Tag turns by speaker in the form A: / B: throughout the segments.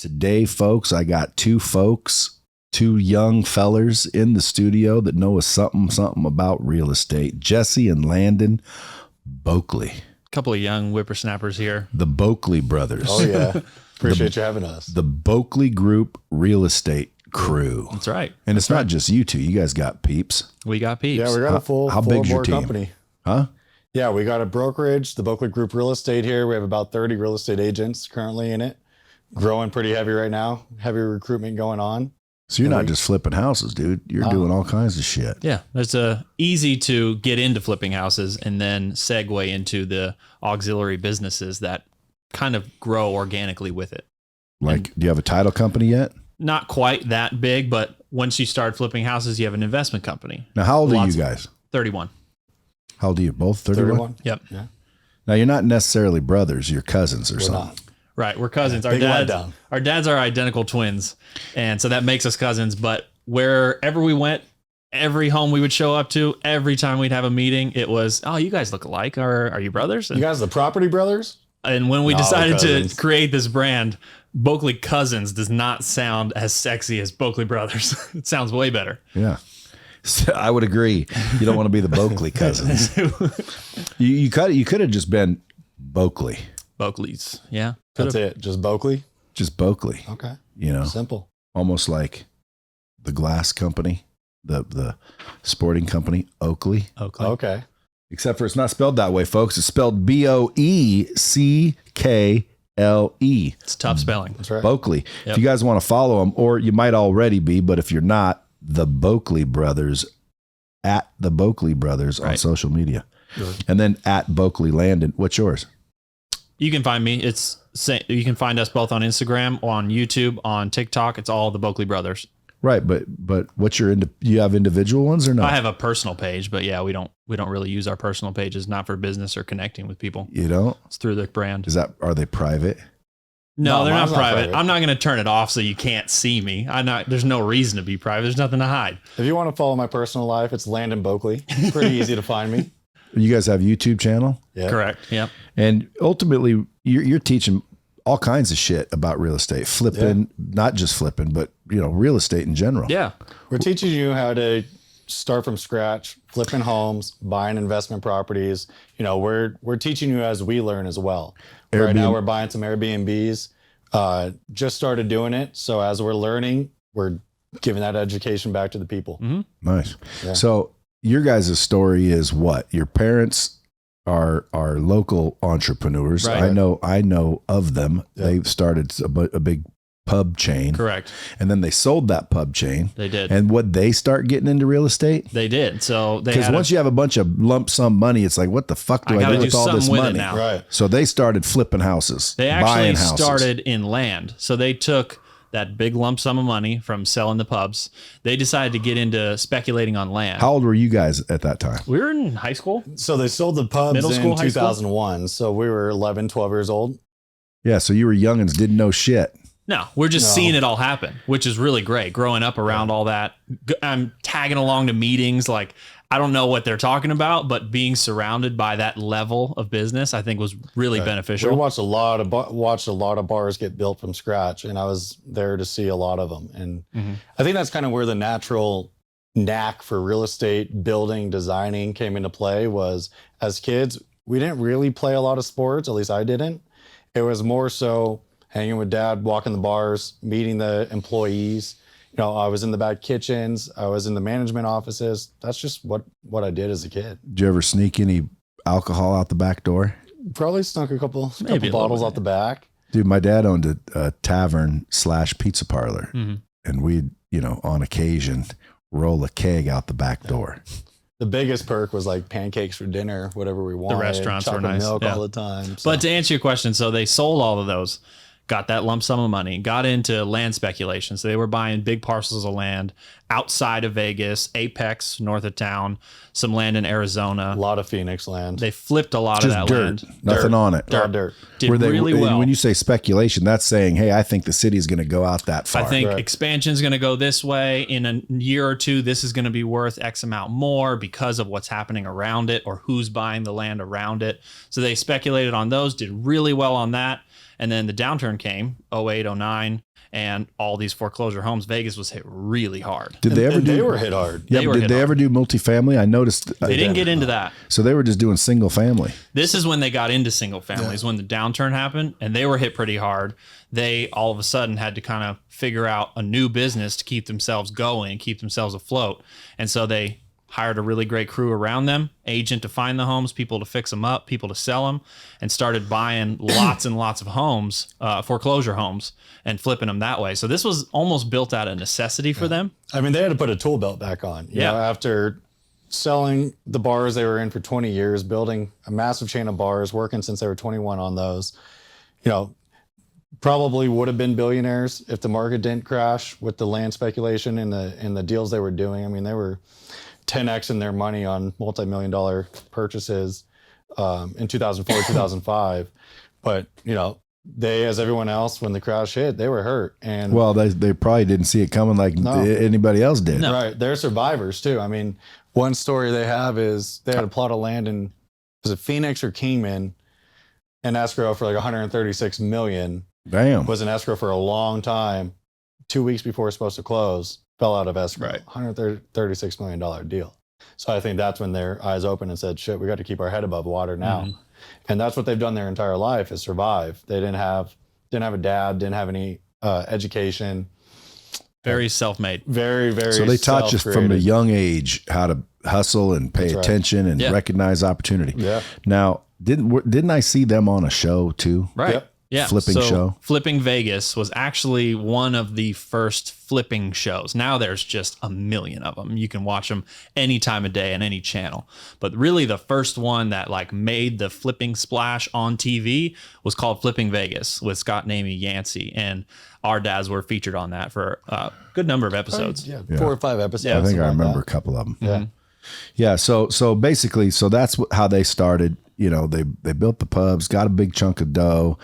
A: Today, folks, I got two young fellers in the studio that know something about real estate. Jesse and Landon Boeckle.
B: Couple of young whippersnappers here.
A: The Boeckle Brothers.
C: Oh, yeah. Appreciate you having us.
A: The Boeckle Group Real Estate Crew.
B: That's right.
A: And it's not just you two. You guys got peeps.
B: We got peeps.
C: Yeah, we got a full
A: big's your
C: board
A: team?
C: company.
A: Huh?
C: Yeah, we got a brokerage, the Boeckle Group Real Estate here. We have about 30 real estate agents currently in it. Growing pretty heavy right now. Heavy recruitment going on.
A: So you're not just flipping houses, dude. You're doing all kinds of shit.
B: Yeah, it's easy to get into flipping houses and then segue into the auxiliary businesses that kind of grow organically with it.
A: Like, do you have a title company yet?
B: Not quite that big, but once you start flipping houses, you have an investment company.
A: Now, how old are you guys?
B: 31.
A: How old are you? Both 31?
B: Yep.
C: Yeah.
A: Now, you're not necessarily brothers. You're cousins or something.
C: Not.
B: Right, we're cousins.
C: Big letdown.
B: Our dads are identical twins, and so that makes us cousins. But wherever we went, every home we would show up to, every time we'd have a meeting, it was, "Oh, you guys look alike. Are you brothers?"
C: You guys the Property Brothers?
B: And when we decided
C: cousins.
B: to create this brand, Boeckle Cousins does not sound as sexy as Boeckle Brothers. It sounds way better.
A: Yeah. So I would agree. You don't want to be the Boeckle cousins. You could have just been Boeckle.
B: Boeckles, yeah.
C: That's it. Just Boeckle?
A: Just Boeckle.
C: Okay.
A: You know,
C: Simple.
A: almost like the glass company, the sporting company, Oakley.
B: Oakley.
C: Okay.
A: Except for it's not spelled that way, folks. It's spelled Boeckle.
B: It's tough spelling.
C: That's right.
A: Boeckle.
B: Yep.
A: If you guys want to follow them, or you might already be, but if you're not, the Boeckle Brothers, at the Boeckle Brothers on social media.
C: Sure.
A: And then at Boeckle Landon. What's yours?
B: You can find me. You can find us both on Instagram, on YouTube, on TikTok. It's all the Boeckle Brothers.
A: Right, but what's your you have individual ones or not?
B: I have a personal page, but yeah, we don't really use our personal pages, not for business or connecting with people.
A: You don't?
B: It's through the brand.
A: Are they private?
B: No, they're not
C: mine's not
B: private.
C: private.
B: I'm not going to turn it off so you can't see me. There's no reason to be private. There's nothing to hide.
C: If you want to follow my personal life, it's Landon Boeckle. Pretty easy to find me.
A: You guys have a YouTube channel?
C: Yeah.
B: Correct. Yep.
A: And ultimately, you're teaching all kinds of shit about real estate, flipping, not just flipping, but real estate in general.
B: Yeah.
C: We're teaching you how to start from scratch, flipping homes, buying investment properties. We're teaching you as we learn as well. Right now, we're buying some Airbnbs. Just started doing it. So as we're learning, we're giving that education back to the people.
B: Mm-hmm.
A: Nice.
C: Yeah.
A: So your guys' story is what? Your parents are local entrepreneurs.
B: Right.
A: I know of them.
C: Yeah.
A: They started a big pub chain.
B: Correct.
A: And then they sold that pub chain.
B: They did.
A: And would they start getting into real estate?
B: They did. So they
A: Because once you have a bunch of lump sum money, it's like, what the fuck do I
B: gotta
A: do with
B: do
A: all this
B: something with it
A: money?
B: now.
C: Right.
A: So they started flipping houses.
B: They
A: buying
B: actually
A: houses.
B: started in land. So they took that big lump sum of money from selling the pubs. They decided to get into speculating on land.
A: How old were you guys at that time?
B: We were in high school.
C: So they sold the pubs
B: Middle school,
C: in
B: high school?
C: 2001. So we were 11, 12 years old.
A: Yeah, so you were youngins, didn't know shit.
B: No, we're just
C: No.
B: seeing it all happen, which is really great. Growing up around all that, I'm tagging along to meetings. Like, I don't know what they're talking about, but being surrounded by that level of business, I think was really
C: We
B: beneficial.
C: watched a lot of bars get built from scratch, and I was there to see a lot of them. And I think that's kind of where the natural knack for real estate building, designing came into play. Was as kids, we didn't really play a lot of sports. At least I didn't. It was more so hanging with dad, walking the bars, meeting the employees. I was in the back kitchens. I was in the management offices. That's just what I did as a kid.
A: Did you ever sneak any alcohol out the back door?
C: Probably snuck a couple
B: Maybe a little
C: bottles
B: bit.
C: out the back.
A: Dude, my dad owned a tavern / pizza parlor.
B: Mhm.
A: And we'd, on occasion, roll a keg out the back door.
C: The biggest perk was like pancakes for dinner, whatever we wanted.
B: restaurants were
C: chocolate
B: nice,
C: milk
B: yeah.
C: all the time. So.
B: But to answer your question, so they sold all of those, got that lump sum of money, got into land speculation. So they were buying big parcels of land outside of Vegas, Apex, north of town, some land in Arizona.
C: a lot of Phoenix land.
B: They flipped a lot
A: Just
B: of that
A: dirt,
B: land.
A: nothing on it.
C: A lot of dirt.
B: Did really well.
A: When you say speculation, that's saying, hey, I think the city's going to go out that far.
B: I think
C: Right.
B: expansion's going to go this way. In a year or two, this is going to be worth X amount more because of what's happening around it or who's buying the land around it. So they speculated on those, did really well on that. And then the downturn came, 08, 09, and all these foreclosure homes. Vegas was hit really hard.
A: Did they ever
C: And
A: do?
C: they were hit hard.
A: Yeah, but did they ever do multifamily? I noticed
B: They didn't get into that.
A: So they were just doing single family.
B: This is when they got into single families, when the downturn happened, and they were hit pretty hard. They all of a sudden had to kind of figure out a new business to keep themselves going, keep themselves afloat. And so they hired a really great crew around them, agent to find the homes, people to fix them up, people to sell them, and started buying lots and lots of homes, foreclosure homes, and flipping them that way. So this was almost built out of necessity for them.
C: I mean, they had to put a tool belt back on. You know, after selling the bars they were in for 20 years, building a massive chain of bars, working since they were 21 on those, you know, probably would have been billionaires if the market didn't crash with the land speculation and the deals they were doing. I mean, they were 10x in their money on multi-million-dollar purchases in 2004, 2005. But, you know, they, as everyone else, when the crash hit, they were hurt. And
A: well, they probably didn't see it coming like anybody else did.
B: No.
C: Right. They're survivors too. I mean, one story they have is they had a plot of land in, was it Phoenix or Kingman, in escrow for like 136 million.
A: Damn.
C: Was in escrow for a long time. 2 weeks before it's supposed to close, fell out of escrow.
B: Right.
C: $136 million deal. So I think that's when their eyes opened and said, shit, we got to keep our head above water now.
B: Mm-hmm.
C: And that's what they've done their entire life, is survive. They didn't have a dad, didn't have any education.
B: Very self-made.
C: Very, very.
A: So they taught you from a young age how to hustle and pay attention and recognize opportunity.
C: Yeah.
A: Now, didn't I see them on a show too?
B: Right.
C: Yep.
B: Yeah.
A: Flipping show.
B: Flipping Vegas was actually one of the first flipping shows. Now there's just a million of them. You can watch them any time of day on any channel. But really the first one that like made the flipping splash on TV was called Flipping Vegas with Scott and Amy Yancey. And our dads were featured on that for a good number of episodes.
C: Yeah, 4 or 5 episodes.
A: I think I
C: like
A: remember
C: that.
A: a couple of them.
C: Yeah.
A: Yeah. So basically, that's how they started. You know, they built the pubs, got a big chunk of dough,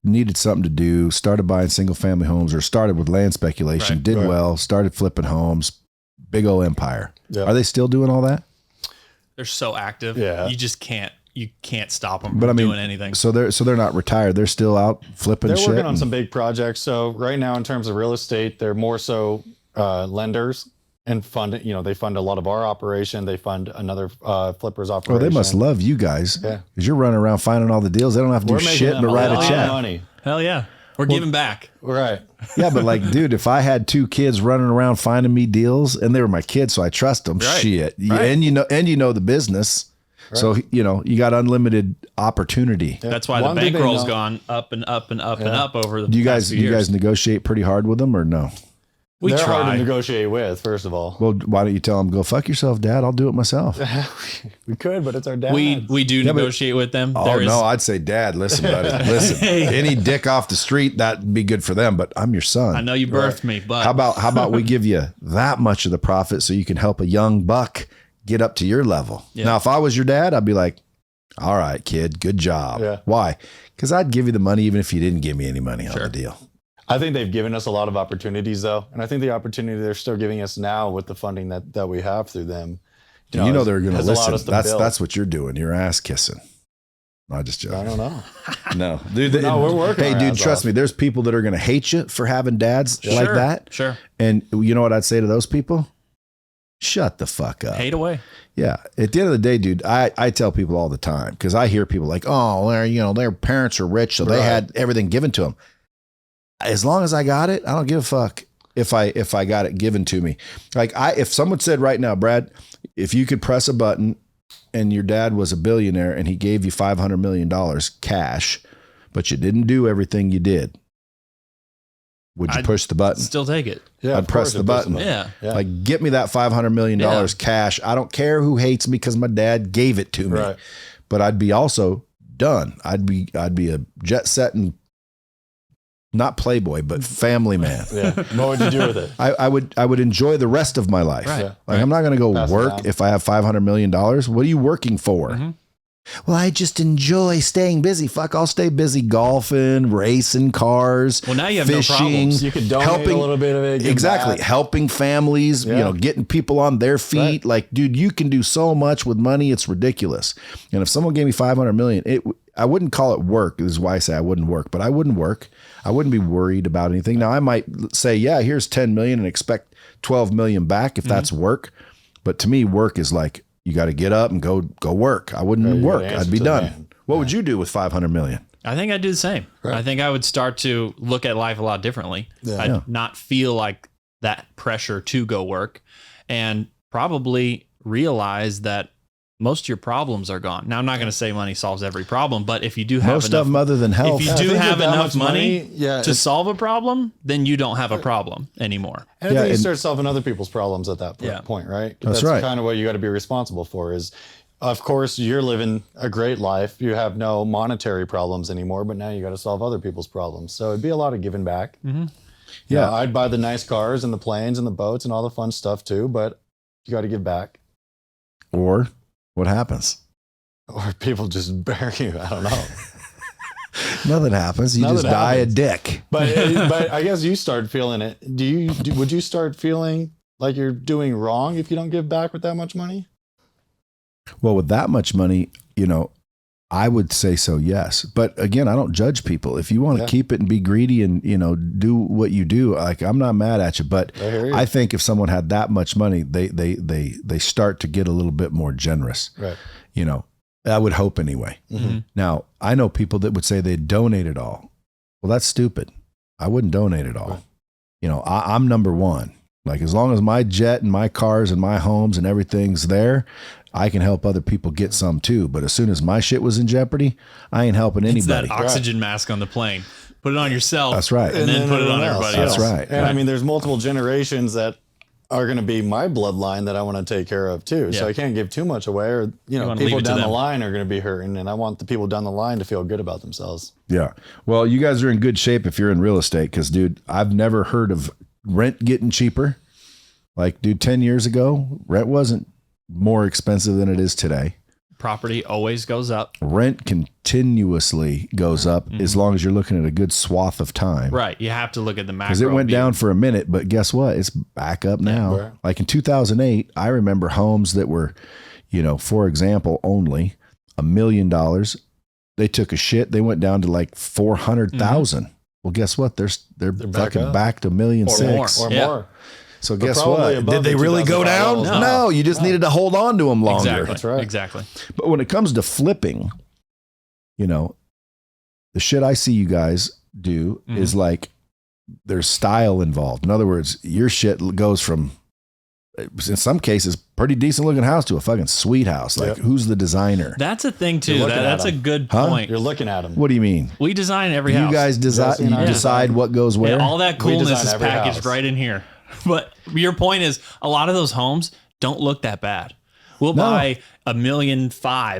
A: needed something to do, started buying single family homes, or started with land speculation, did well, started flipping homes, big old empire. Yeah. Are they still doing all that?
B: They're so active.
C: Yeah.
B: You can't stop them from doing anything.
A: So they're not retired. They're still out flipping shit.
C: They're working on some big projects. So right now, in terms of real estate, they're more so lenders and fund. You know, they fund a lot of our operation. They fund another flipper's operation.
A: Well, they must love you guys. Yeah, because you're running around finding all the deals. They don't have to do shit but write a check.
C: Money.
B: Hell yeah. We're giving back.
C: Right.
A: Yeah, but like, dude, if I had 2 kids running around finding me deals, and they were my kids, so I trust them.
B: Right.
A: Shit,
B: Right.
A: And you know the business. Right. So you know you got unlimited opportunity.
B: Yeah. That's why the bankroll's gone up and up and up and up over the
A: Do you
B: past few years.
A: guys negotiate pretty hard with them or no?
C: They're hard to negotiate with, first of all.
A: Well, why don't you tell them, go fuck yourself, Dad? I'll do it myself.
C: We could, but it's our dad.
B: We do negotiate with them.
A: Oh, no, I'd say, Dad, listen, buddy. Listen, any dick off the street, that'd be good for them, but I'm your son.
B: I know you birthed me, but
A: how about we give you that much of the profit so you can help a young buck get up to your level? Yeah. Now, if I was your dad, I'd be like, all right, kid, good job. Yeah. Why? Because I'd give you the money even if you didn't give me any money on the deal.
C: I think they've given us a lot of opportunities, though. And I think the opportunity they're still giving us now with the funding that we have through them.
A: You know they're going to listen. That's what you're doing. You're ass kissing. I just joking.
C: I don't know.
A: No, dude.
C: No, we're working.
A: Hey, dude, trust me. There's people that are going to hate you for having dads like that.
B: Sure.
A: And you know what I'd say to those people? Shut the fuck up.
B: Hate away.
A: Yeah. At the end of the day, dude, I tell people all the time, because I hear people like, oh, their parents are rich, so they had everything given to them. As long as I got it, I don't give a fuck if I got it given to me. Like if someone said right now, Brad, if you could press a button and your dad was a billionaire and he gave you $500 million cash, but you didn't do everything you did, would you push the button?
B: Still take it.
C: Yeah,
A: I'd press the button.
B: Yeah.
A: Like, get me that $500 million cash. I don't care who hates me because my dad gave it to me.
C: Right.
A: But I'd be also done. I'd be a jet setting, not playboy, but family man.
C: Yeah. What would you do with it?
A: I would enjoy the rest of my life.
B: Right.
A: Like I'm not going to go
C: Pass it
A: work
C: down.
A: if I have $500 million. What are you working for?
B: Mm-hmm.
A: Well, I just enjoy staying busy. Fuck, I'll stay busy golfing, racing cars.
B: Well, now you have
A: fishing,
B: no problems.
C: You could donate a little bit of it.
A: Exactly. Helping families, getting people on their feet.
C: Right.
A: Like, dude, you can do so much with money. It's ridiculous. And if someone gave me $500 million, I wouldn't call it work. This is why I say I wouldn't work, but I wouldn't work. I wouldn't be worried about anything. Now I might say, yeah, here's 10 million and expect 12 million back if that's work. But to me, work is like, you got to get up and go work. I wouldn't work. I'd be done. What would you do with 500 million?
B: I think I'd do the same. Right. I think I would start to look at life a lot differently.
C: Yeah.
B: I'd not feel like that pressure to go work, and probably realize that most of your problems are gone. Now, I'm not going to say money solves every problem, but if you do have
A: most of them other than health,
B: if you do have enough money
C: to
B: to solve a problem, then you don't have a problem anymore.
C: And then you start solving other people's problems at that point, right?
A: That's right.
C: Kind of what you got to be responsible for is, of course, you're living a great life. You have no monetary problems anymore, but now you got to solve other people's problems. So it'd be a lot of giving back.
B: Mm-hmm.
C: Yeah. I'd buy the nice cars and the planes and the boats and all the fun stuff too, but you got to give back.
A: Or what happens?
C: Or people just bury you. I don't know.
A: Nothing happens. You just die a dick.
C: But I guess you start feeling it. Would you start feeling like you're doing wrong if you don't give back with that much money?
A: Well, with that much money, I would say so, yes. But again, I don't judge people. If you want to keep it and be greedy and, do what you do, like, I'm not mad at you. But I think if someone had that much money, they start to get a little bit more generous. Right. I would hope anyway.
C: Mm-hmm.
A: Now, I know people that would say they'd donate it all. Well, that's stupid. I wouldn't donate it all. Right. I'm number one. Like, as long as my jet and my cars and my homes and everything's there, I can help other people get some too. But as soon as my shit was in jeopardy, I ain't helping anybody.
B: It's that oxygen mask on the plane. Put it on yourself.
A: That's right.
B: And then put it on everybody else.
A: That's right.
C: And I mean, there's multiple generations that are going to be my bloodline that I want to take care of too. So I can't give too much away, or, people down the line are going to be hurting, and I want the people down the line to feel good about themselves.
A: Yeah. Well, you guys are in good shape if you're in real estate. Cause dude, I've never heard of rent getting cheaper. Like, dude, 10 years ago, rent wasn't more expensive than it is today.
B: Property always goes up.
A: Rent continuously goes up as long as you're looking at a good swath of time.
B: Right. You have to look at the macro.
A: Because it went down for a minute, but guess what? It's back up now.
C: Right.
A: Like in 2008, I remember homes that were, for example, only $1 million. They took a shit. They went down to like 400,000. Well, guess what? They're fucking back to $1.6 million
C: or more.
A: So guess what? Did they really go down? No, you just needed to hold on to them longer.
B: Exactly.
C: That's right.
B: Exactly.
A: But when it comes to flipping, the shit I see you guys do is like, there's style involved. In other words, your shit goes from, in some cases, pretty decent looking house to a fucking sweet house. Like, who's the designer?
B: That's a thing too. That's a good point.
C: You're looking at them.
A: What do you mean?
B: We design every house.
A: You guys decide what goes where?
B: Yeah, all that coolness is packaged
C: house.
B: right in here. But your point is, a lot of those homes don't look that bad. We'll buy $1.5 million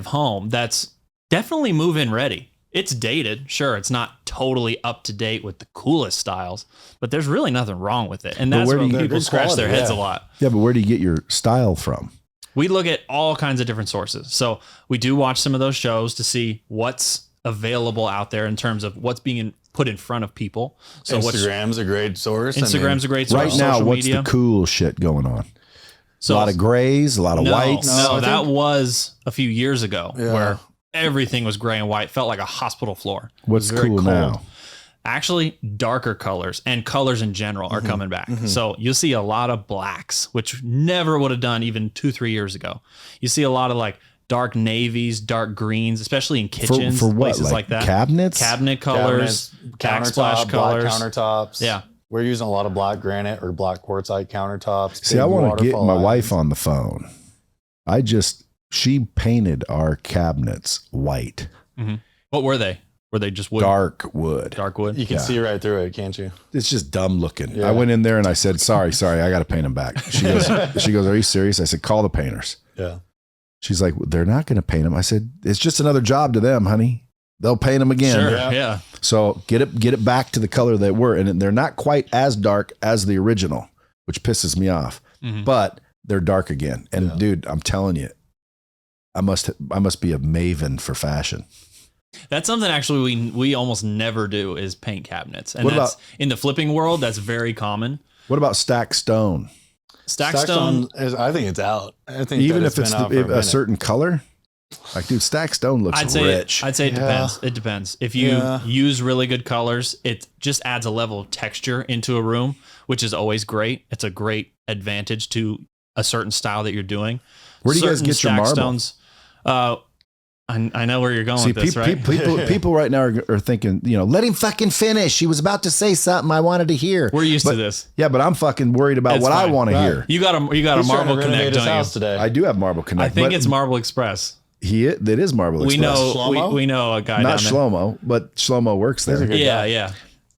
B: home that's definitely move-in ready. It's dated. Sure, it's not totally up to date with the coolest styles, but there's really nothing wrong with it. And that's where people scratch their heads a lot.
A: Yeah, but where do you get your style from?
B: We look at all kinds of different sources. So we do watch some of those shows to see what's available out there in terms of what's being put in front of people. So
C: Instagram's a great source.
B: Instagram's a great source.
A: Right now, what's
B: media.
A: the cool shit going on?
B: So,
A: a lot of grays, a lot of whites.
B: No, that was a few years ago where everything was gray and white. Felt like a hospital floor.
A: What's cool now?
B: Actually, darker colors and colors in general are coming back. So you'll see a lot of blacks, which never would have done even 2-3 years ago. You see a lot of like dark navies, dark greens, especially in kitchens,
A: for what?
B: places like that.
A: Cabinets?
B: Cabinet colors, backsplash colors.
C: Black countertops.
B: Yeah.
C: We're using a lot of black granite or black quartzite countertops.
A: See, I want to get my wife on the phone. She painted our cabinets white.
B: What were they? Were they just wood?
A: Dark wood.
B: Dark wood?
C: You can see right through it, can't you?
A: It's just dumb looking.
C: Yeah.
A: I went in there and I said, sorry, I got to paint them back. She goes, are you serious? I said, call the painters.
C: Yeah.
A: She's like, they're not going to paint them. I said, it's just another job to them, honey. They'll paint them again.
B: Sure, yeah.
A: So get it back to the color they were. And they're not quite as dark as the original, which pisses me off. But they're dark again. And dude, I'm telling you, I must be a maven for fashion.
B: That's something actually we almost never do is paint cabinets. And
A: What
B: that's
A: about-
B: in the flipping world, that's very common.
A: What about stacked stone?
B: Stacked stone
C: I think it's out. I think
A: Even
C: that
A: if it's
C: been out for
A: a
C: minute.
A: certain color? Like, dude, stacked stone looks rich.
B: I'd say it
C: Yeah.
B: depends. It depends. If you use really good colors, it just adds a level of texture into a room, which is always great. It's a great advantage to a certain style that you're doing.
A: Where do you guys
B: Certain
A: get your
B: stacked
A: marble?
B: Stones, I know where you're going
A: See,
B: with this, right?
A: people right now are thinking, let him fucking finish. He was about to say something I wanted to hear.
B: We're used to this.
A: Yeah, but I'm fucking worried about
B: It's
A: what I
B: fine.
A: want to
C: Right.
A: hear.
B: You got a
C: He's trying to
B: Marble
C: renovate
B: Connect,
C: his
B: don't
C: house
B: you?
C: today.
A: I do have Marble Connect.
B: I think
A: but
B: it's Marble Express.
A: it is Marble
B: We
A: Express.
B: know
C: Shlomo?
B: we know a guy
A: Not
B: down
A: Shlomo, but Shlomo works there.
C: Good
B: there.
C: guy.
B: Yeah.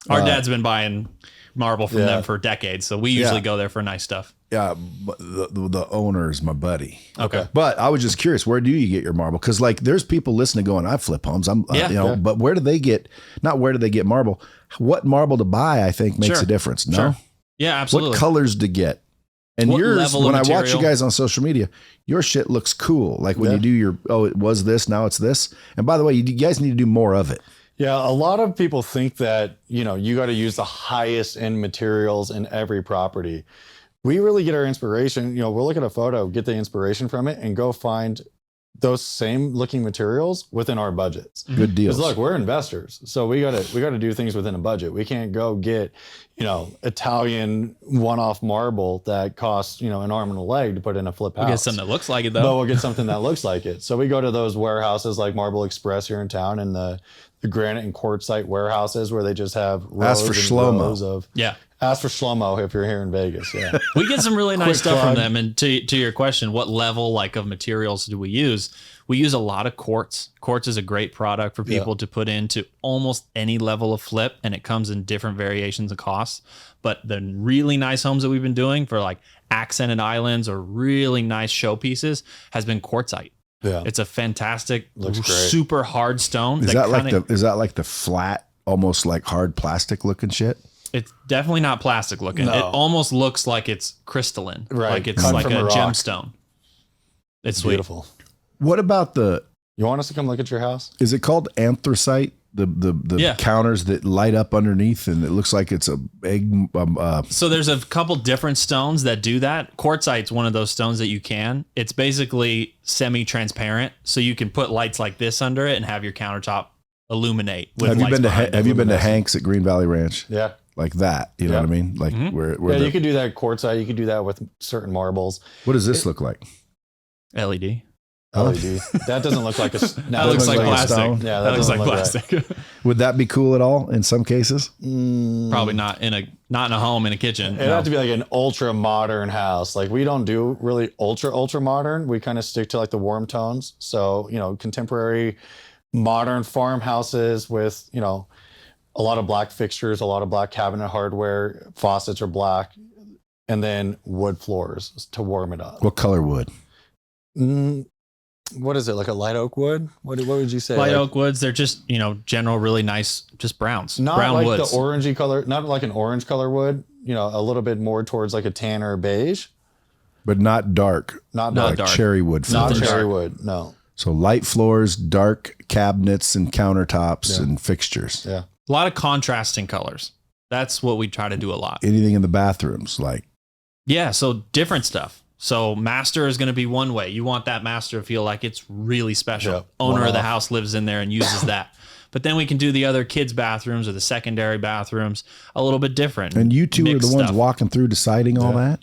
B: Our dad's been buying marble from
C: Yeah.
B: them for decades, so we usually go there for nice stuff.
A: Yeah, but the owner is my buddy.
B: Okay.
A: But I was just curious, where do you get your marble? Because like, there's people listening going, I flip homes. But where do they get? Not where do they get marble? What marble to buy? I think makes
B: Sure.
A: a difference. No,
B: Sure. Yeah, absolutely.
A: what colors to get? And
B: What
A: yours,
B: level of
A: when I watch you
B: material?
A: guys on social media, your shit looks cool. Like when you do your, it was this, now it's this. And by the way, you guys need to do more of it.
C: Yeah, a lot of people think that, you got to use the highest end materials in every property. We really get our inspiration, we'll look at a photo, get the inspiration from it, and go find those same looking materials within our budgets.
A: Good deals.
C: Because look, we're investors, so we gotta do things within a budget. We can't go get, Italian one-off marble that costs, an arm and a leg to put in a flip house.
B: We'll get something that looks like it
C: But
B: though.
C: we'll get something that looks like it. So we go to those warehouses like Marble Express here in town, and the granite and quartzite warehouses where they just have rows
A: Ask for
C: and
A: Shlomo.
C: rows of.
B: Yeah.
C: Ask for Shlomo if you're here in Vegas. Yeah.
B: We get some really nice
C: Quick
B: stuff from
C: plug.
B: them. And to your question, what level of materials do we use? We use a lot of quartz. Quartz is a great product for people to put into almost any level of flip, and it comes in different variations of costs. But the really nice homes that we've been doing for like accented islands or really nice showpieces has been quartzite.
C: Yeah.
B: It's a fantastic,
C: Looks great.
B: super hard stone.
A: Is that like the flat, almost like hard plastic looking shit?
B: It's definitely not plastic looking.
C: No.
B: It almost looks like it's crystalline.
C: Right.
B: Like it's
C: Cut
B: like
C: from
B: a
C: a rock.
B: gemstone. It's sweet.
C: Beautiful.
A: What about
C: You want us to come look at your house?
A: is it called anthracite? The counters that light up underneath and it looks like it's a egg.
B: So there's a couple different stones that do that. Quartzite's one of those stones that you can. It's basically semi-transparent, so you can put lights like this under it and have your countertop illuminate. With
A: Have you
B: lights
A: been to
B: behind it.
A: Have you been to Hank's at Green Valley Ranch?
C: Yeah.
A: Like that, you know
C: Yeah.
A: what I mean? Like where
C: Yeah,
A: the,
C: you could do that quartzite. You could do that with certain marbles.
A: what does this look like?
B: LED?
C: LED. That doesn't look like a.
B: That looks like
A: like a
B: plastic.
A: stone.
C: Yeah,
B: that looks
C: doesn't
B: like
C: look right.
B: plastic.
A: Would that be cool at all in some cases?
B: Probably not in a home, in a kitchen.
C: It'd have to be like an ultra modern house. Like we don't do really ultra modern. We kind of stick to like the warm tones. So, contemporary modern farmhouses with, a lot of black fixtures, a lot of black cabinet hardware, faucets are black, and then wood floors to warm it up.
A: What color wood?
C: What is it? Like a light oak wood? What would you say?
B: Light
C: Like,
B: oak woods, they're just, general, really nice, just browns.
C: not
B: brown
C: like
B: woods.
C: the orangey color, not like an orange color wood, a little bit more towards like a tan or beige.
A: But not dark.
C: Not
B: Not
A: Like
B: dark.
A: cherry wood
C: Not
A: floors.
C: cherry wood. No.
A: So light floors, dark cabinets and countertops and fixtures.
C: Yeah.
B: A lot of contrasting colors. That's what we try to do a lot.
A: Anything in the bathrooms, like
B: Yeah, so different stuff. So master is going to be one way. You want that master to feel like it's really special.
C: Yeah,
B: Owner of the
C: one-off.
B: house lives in there and uses that. But then we can do the other kids' bathrooms or the secondary bathrooms a little bit different.
A: and you two are the
B: Mixed
A: ones
B: stuff.
A: walking through deciding all that?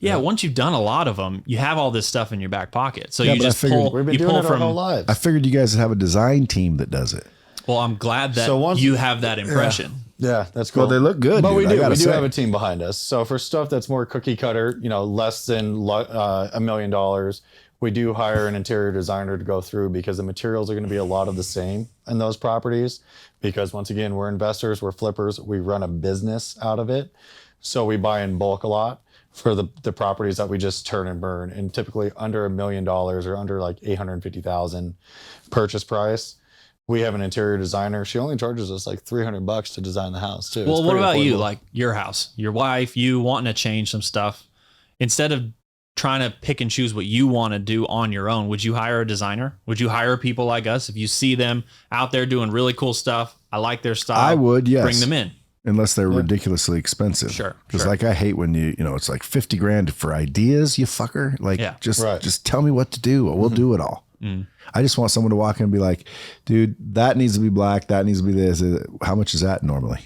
B: Yeah, once you've done a lot of them, you have all this stuff in your back pocket. So
A: Yeah,
B: you
A: but I
B: just
A: figured-
B: pull.
C: We've been
B: You
C: doing
B: pull
C: it our
B: from.
C: whole lives.
A: I figured you guys would have a design team that does it.
B: Well, I'm glad that
C: So once-
B: you have that impression.
C: Yeah, that's cool.
A: Well, they look good,
C: But
A: dude,
C: we
A: I
C: do.
A: gotta
C: We do
A: say.
C: have a team behind us. So for stuff that's more cookie cutter, less than $1 million, we do hire an interior designer to go through because the materials are going to be a lot of the same in those properties. Because once again, we're investors, we're flippers, we run a business out of it. So we buy in bulk a lot for the properties that we just turn and burn, and typically under $1 million or under like 850,000 purchase price. We have an interior designer. She only charges us like $300 to design the house too.
B: Well,
C: It's
B: what
C: pretty
B: about you?
C: affordable.
B: Like your house, your wife, you wanting to change some stuff. Instead of trying to pick and choose what you want to do on your own, would you hire a designer? Would you hire people like us if you see them out there doing really cool stuff? I like their style.
A: I would, yes.
B: Bring them in.
A: Unless they're ridiculously expensive.
B: Sure.
A: Because like I hate when you know, it's like 50 grand for ideas, you fucker. Like just tell me what to do. We'll do it all. I just want someone to walk in and be like, dude, that needs to be black. That needs to be this. How much is that normally?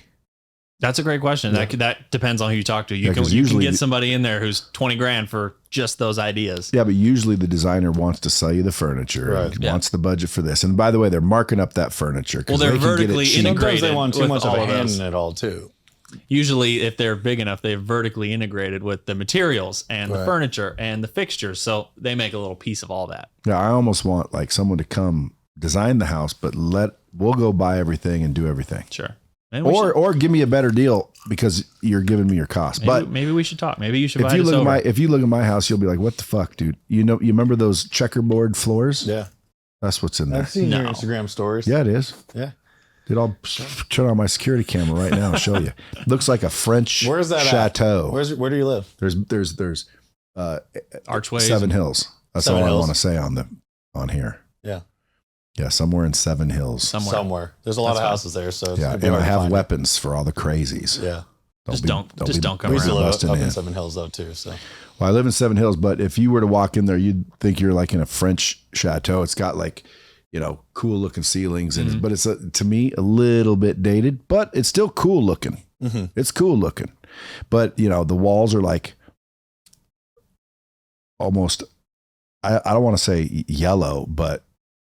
B: That's a great question. Yeah. That depends on who you talk to. You can get somebody in there who's 20 grand for just those ideas.
A: Yeah, but usually the designer wants to sell you the furniture, wants the budget for this. And by the way, they're marking up that furniture.
B: Well, they're vertically integrated.
C: Sometimes they want too much of a hand in it all too.
B: Usually, if they're big enough, they're vertically integrated with the materials and the furniture and the fixtures. So they make a little piece of all that.
A: Yeah, I almost want like someone to come design the house, but we'll go buy everything and do everything.
B: Sure.
A: Or give me a better deal because you're giving me your cost.
B: Maybe we should talk. Maybe you should.
A: If you look at my house, you'll be like, "What the fuck, dude? You remember those checkerboard floors?
C: Yeah,
A: that's what's in there."
C: I've seen your Instagram stories.
A: Yeah, it is.
C: Yeah,
A: dude, I'll turn on my security camera right now and show you. Looks like a French chateau.
C: Where do you live?
A: There's
B: archways,
A: Seven Hills. That's all I want to say on here.
C: Yeah.
A: Yeah, somewhere in Seven Hills.
C: Somewhere. There's a lot of houses there, so
A: and I have weapons for all the crazies.
C: Yeah.
B: Don't come
C: we used to
B: around.
C: live up in Seven Hills though too. So.
A: Well, I live in Seven Hills, but if you were to walk in there, you'd think you're like in a French chateau. It's got like, cool looking ceilings, and but it's to me a little bit dated, but it's still cool looking. Mm-hmm. It's cool looking, but the walls are like almost. I don't want to say yellow, but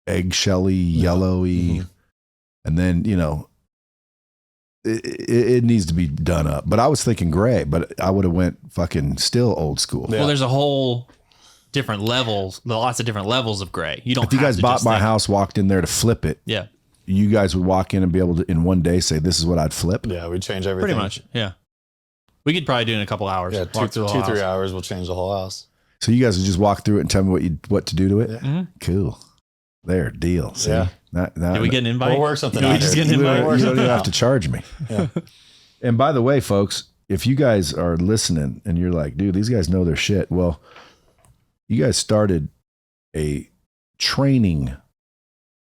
A: eggshelly, yellowy, and then it needs to be done up. But I was thinking gray, but I would have went fucking still old school.
B: Well, there's a whole different levels, lots of different levels of gray. You don't.
A: If you guys bought my house, walked in there to flip it, you guys would walk in and be able to in one day say, "This is what I'd flip."
C: Yeah, we'd change everything.
B: Pretty much. Yeah, we could probably do it in a couple hours.
C: Yeah,
B: walk through the whole
C: 3 hours, we'll change the whole house.
A: So you guys would just walk through it and tell me what to do to it.
C: Yeah.
B: Mm-hmm.
A: Cool. There, deal. See?
C: Yeah.
B: Did we get an invite?
C: We'll work something
B: Did
C: out.
B: we just get an invite?
A: You don't even have to charge me.
C: Yeah.
A: And by the way, folks, if you guys are listening and you're like, dude, these guys know their shit. Well, you guys started a training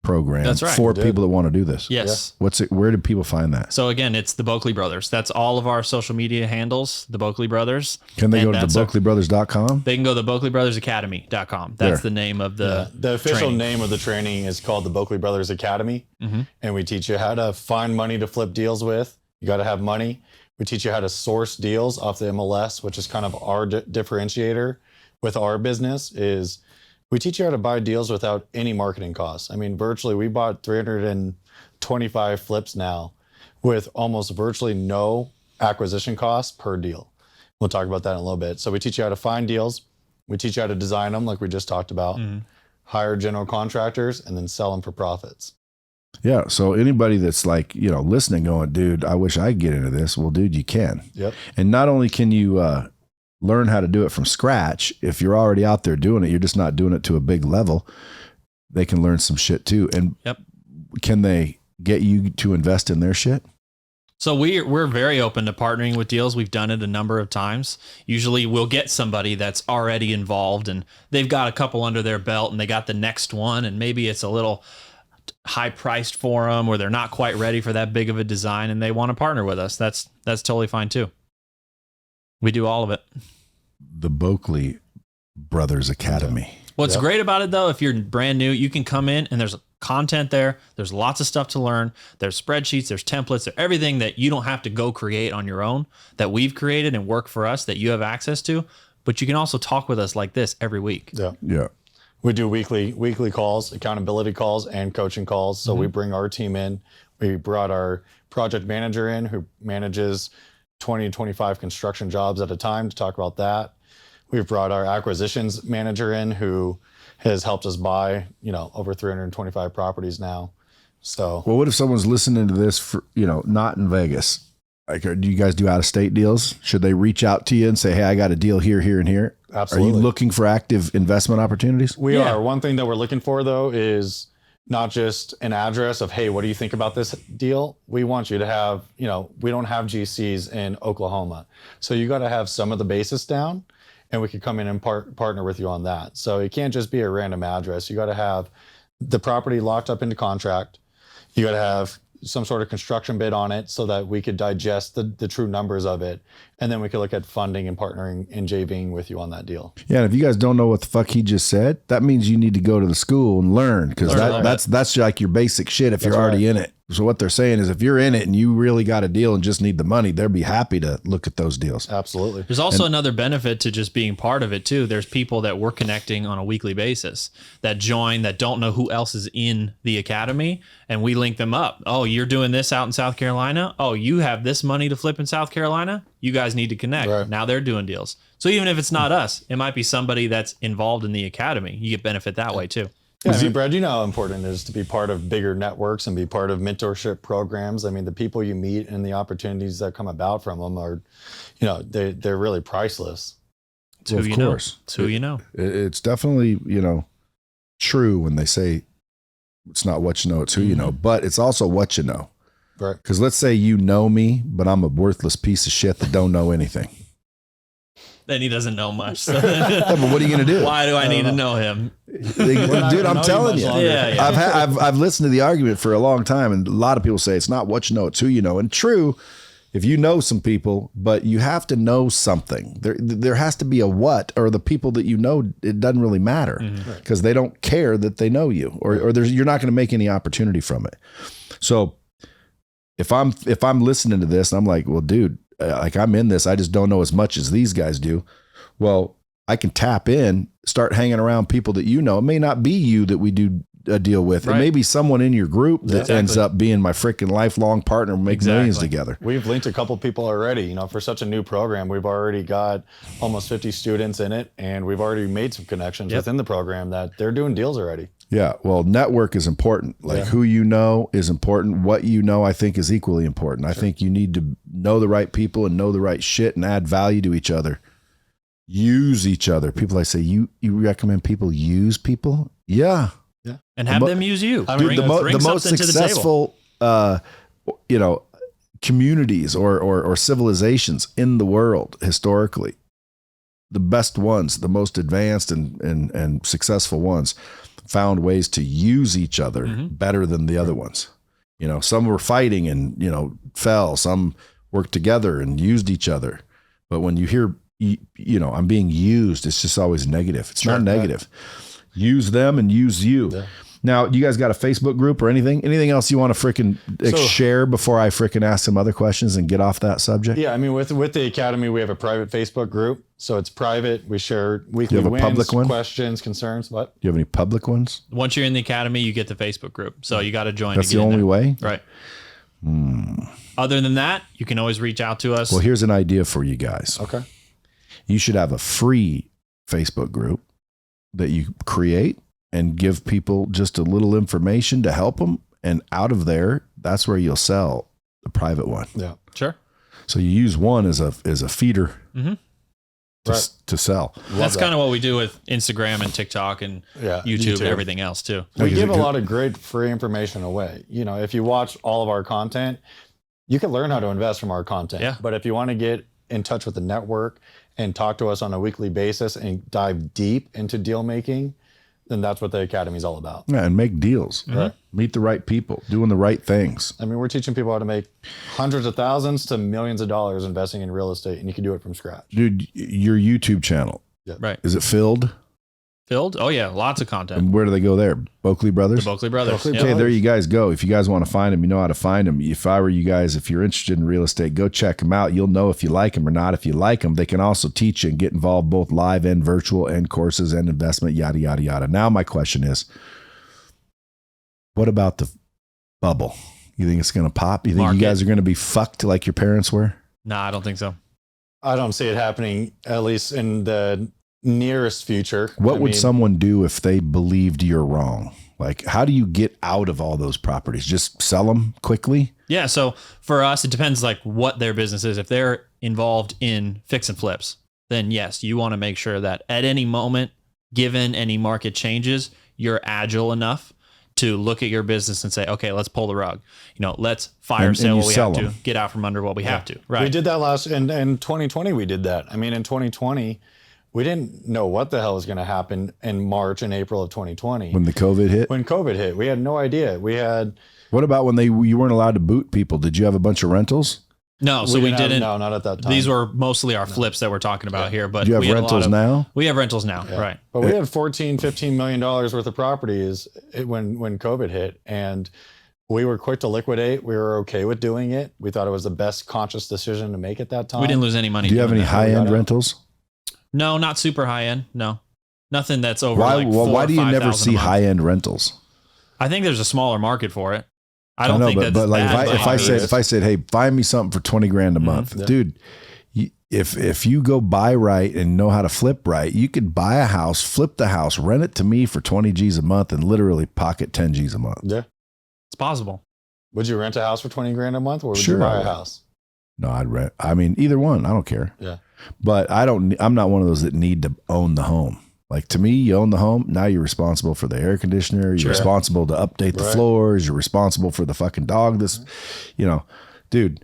A: program for people that want to do this.
B: Yes.
A: Yeah. Where do people find that?
B: So again, it's the Boeckle Brothers. That's all of our social media handles, the Boeckle Brothers.
A: Can they go to the BoeckleBrothers.com?
B: They can go to the BoeckleBrothersAcademy.com. That's the name of the
C: official name of the training is called the Boeckle Brothers Academy. Mm-hmm. And we teach you how to find money to flip deals with. You got to have money. We teach you how to source deals off the MLS, which is kind of our differentiator with our business is we teach you how to buy deals without any marketing costs. I mean, virtually, we bought 325 flips now with almost virtually no acquisition costs per deal. We'll talk about that in a little bit. So we teach you how to find deals. We teach you how to design them, like we just talked about, hire general contractors, and then sell them for profits.
A: Yeah. So anybody that's like, listening going, dude, I wish I could get into this. Well, dude, you can.
C: Yep.
A: And not only can you learn how to do it from scratch, if you're already out there doing it, you're just not doing it to a big level. They can learn some shit too. And can they get you to invest in their shit?
B: So we're very open to partnering with deals. We've done it a number of times. Usually we'll get somebody that's already involved and they've got a couple under their belt and they got the next one. And maybe it's a little high priced for them or they're not quite ready for that big of a design and they want to partner with us. That's totally fine too. We do all of it.
A: The Boeckle Brothers Academy.
B: What's great about it though, if you're brand new, you can come in and there's content there. There's lots of stuff to learn. There's spreadsheets, there's templates, there's everything that you don't have to go create on your own that we've created and work for us that you have access to. But you can also talk with us like this every week.
C: Yeah.
A: Yeah.
C: We do weekly calls, accountability calls, and coaching calls. So we bring our team in. We brought our project manager in who manages 20 to 25 construction jobs at a time to talk about that. We've brought our acquisitions manager in who has helped us buy, over 325 properties now. So,
A: well, what if someone's listening to this for, not in Vegas? Like, do you guys do out of state deals? Should they reach out to you and say, hey, I got a deal here, here, and here?
C: Absolutely.
A: Are you looking for active investment opportunities?
C: We are. One thing that we're looking for though is not just an address of, hey, what do you think about this deal? We want you to have, we don't have GCs in Oklahoma. So you got to have some of the basis down. and we could come in and partner with you on that. So it can't just be a random address. You got to have the property locked up into contract. You got to have some sort of construction bid on it so that we could digest the true numbers of it. And then we could look at funding and partnering and JVing with you on that deal.
A: Yeah. And if you guys don't know what the fuck he just said, that means you need to go to the school and learn, because that's like your basic shit if you're already in it. So what they're saying is if you're in it and you really got a deal and just need the money, they'll be happy to look at those deals.
C: Absolutely.
B: There's also another benefit to just being part of it too. There's people that we're connecting on a weekly basis that join, that don't know who else is in the academy, and we link them up. Oh, you're doing this out in South Carolina? Oh, you have this money to flip in South Carolina? You guys need to connect.
C: Right.
B: Now they're doing deals. So even if it's not us, it might be somebody that's involved in the academy. You get benefit that way too.
C: Yeah, I mean, Brad, you know how important it is to be part of bigger networks and be part of mentorship programs. I mean, the people you meet and the opportunities that come about from them are, you know, they're really priceless.
B: It's who you know. It's who you know.
A: It's definitely, you know, true when they say it's not what you know, it's who you know, but it's also what you know.
C: Right.
A: Because let's say you know me, but I'm a worthless piece of shit that don't know anything.
B: Then he doesn't know much. So.
A: Yeah, but what are you going to do?
B: Why do I need to know him?
A: Dude, I'm telling you.
B: Yeah.
A: I've listened to the argument for a long time, and a lot of people say it's not what you know, it's who you know. And true, if you know some people, but you have to know something. There has to be a what, or the people that you know, it doesn't really matter because they don't care that they know you, or you're not going to make any opportunity from it. So if I'm listening to this and I'm like, well, dude, like I'm in this, I just don't know as much as these guys do. Well, I can tap in, start hanging around people that you know. It may not be you that we do a deal with. Right. It may be someone in your group that ends up being my freaking lifelong partner. We make millions together.
C: We've linked a couple people already. You know, for such a new program, we've already got almost 50 students in it, and we've already made some connections within the program that they're doing deals already.
A: Yeah, well, network is important. Like who you know is important. What you know, I think, is equally important. I think you need to know the right people and know the right shit and add value to each other. Use each other. People, I say, you recommend people use people? Yeah.
B: Yeah. And have them use you.
A: Dude, the most successful, you know, communities or civilizations in the world historically, the best ones, the most advanced and successful ones, found ways to use each other better than the other ones. You know, some were fighting and, you know, fell. Some worked together and used each other. But when you hear, you know, I'm being used, it's just always negative. It's not negative. Use them and use you. Yeah. Now, you guys got a Facebook group or anything? Anything else you want to freaking share before I freaking ask some other questions and get off that subject?
C: Yeah, I mean, with the Academy, we have a private Facebook group. So it's private. We share weekly wins, public one? Questions, concerns. What?
A: Do you have any public ones?
B: Once you're in the Academy, you get the Facebook group. So you got to join.
A: That's the only way?
B: Right. Other than that, you can always reach out to us.
A: Well, here's an idea for you guys.
C: Okay.
A: You should have a free Facebook group that you create and give people just a little information to help them. And out of there, that's where you'll sell the private one.
C: Yeah,
B: sure.
A: So you use one as a feeder to sell.
B: That's kind of what we do with Instagram and TikTok and YouTube and everything else too.
C: We give a lot of great free information away. You know, if you watch all of our content, you can learn how to invest from our content.
B: Yeah.
C: But if you want to get in touch with the network and talk to us on a weekly basis and dive deep into deal making, then that's what the Academy is all about.
A: Yeah, and make deals. Right. Meet the right people, doing the right things.
C: I mean, we're teaching people how to make hundreds of thousands to millions of dollars investing in real estate, and you can do it from scratch.
A: Dude, your YouTube channel,
B: right?
A: Is it filled?
B: Filled? Oh yeah, lots of content.
A: And where do they go there? Boeckle Brothers?
B: The Boeckle Brothers.
A: Okay, there you guys go. If you guys want to find them, you know how to find them. If I were you guys, if you're interested in real estate, go check them out. You'll know if you like them or not. If you like them, they can also teach you and get involved both live and virtual and courses and investment, yada, yada, yada. Now my question is, what about the bubble? You think it's going to pop? You think you guys are going to be fucked like your parents were?
B: No, I don't think so.
C: I don't see it happening, at least in the nearest future.
A: What would someone do if they believed you're wrong? Like, how do you get out of all those properties? Just sell them quickly?
B: Yeah. So for us, it depends like what their business is. If they're involved in fix and flips, then yes, you want to make sure that at any moment, given any market changes, you're agile enough to look at your business and say, okay, let's pull the rug. You know, let's fire sale what we have to, get out from under what we have to. Right.
C: We did that in 2020. We did that. I mean, in 2020, we didn't know what the hell was going to happen in March and April of 2020.
A: When the COVID hit?
C: When COVID hit, we had no idea. We had.
A: What about when you weren't allowed to boot people? Did you have a bunch of rentals?
B: No, so we didn't.
C: No, not at that time.
B: These were mostly our flips that we're talking about here. But
A: Do you have rentals now?
B: We have rentals now, right?
C: But we had $14-15 million worth of properties when COVID hit, and we were quick to liquidate. We were okay with doing it. We thought it was the best conscious decision to make at that time.
B: We didn't lose any money.
A: Do you have any high-end rentals?
B: No, not super high-end. No, nothing that's over.
A: Why do you never see high-end rentals?
B: I think there's a smaller market for it. I
A: don't
B: think
A: but like if I said, hey, find me something for $20,000 a month, dude. If you go buy right and know how to flip right, you could buy a house, flip the house, rent it to me for 20 G's a month, and literally pocket 10 G's a month.
C: Yeah,
B: it's possible.
C: Would you rent a house for $20,000 a month, or would
A: Sure,
C: you buy a house?
A: No, I'd rent. I mean, either one. I don't care.
C: Yeah,
A: but I'm not one of those that need to own the home. Like, to me, you own the home. Now you're responsible for the air conditioner. You're responsible to update the floors. You're responsible for the fucking dog. Dude,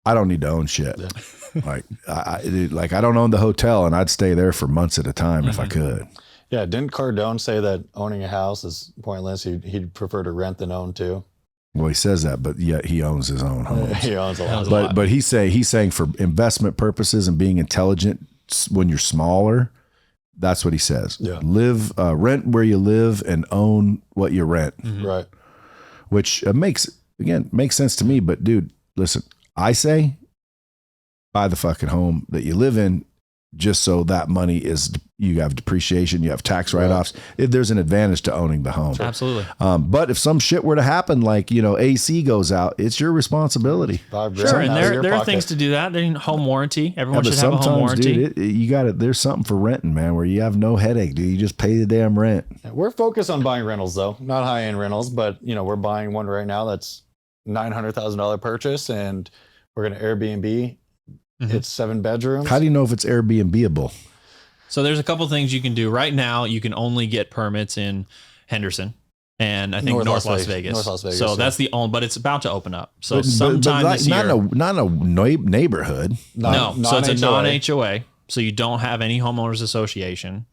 A: I don't need to own shit. Yeah. I don't own the hotel, and I'd stay there for months at a time if I could.
C: Yeah. Didn't Cardone say that owning a house is pointless? He'd prefer to rent than own too.
A: Well, he says that, but yet he owns his own home.
C: He owns a lot.
A: But he's saying for investment purposes and being intelligent when you're smaller, that's what he says.
C: Yeah.
A: Rent where you live and own what you rent.
C: Mm-hmm. Right.
A: Which makes sense to me. But dude, listen, I say buy the fucking home that you live in, just so that money you have depreciation, you have tax write-offs. There's an advantage to owning the home.
B: Absolutely.
A: But if some shit were to happen, like, AC goes out, it's your responsibility.
B: Sure, and there are things to do that. There's home warranty. Everyone should have a home warranty.
A: Dude, there's something for renting, man, where you have no headache, dude. You just pay the damn rent.
C: We're focused on buying rentals, though, not high-end rentals, but we're buying one right now that's $900,000 purchase, and we're going to Airbnb. It's 7 bedrooms.
A: How do you know if it's Airbnb-able?
B: So there's a couple things you can do. Right now, you can only get permits in Henderson and I think North Las Vegas. So that's the only, but it's about to open up. So sometime this year.
A: Not a neighborhood.
B: No, so it's a non-HOA. So you don't have any homeowners association.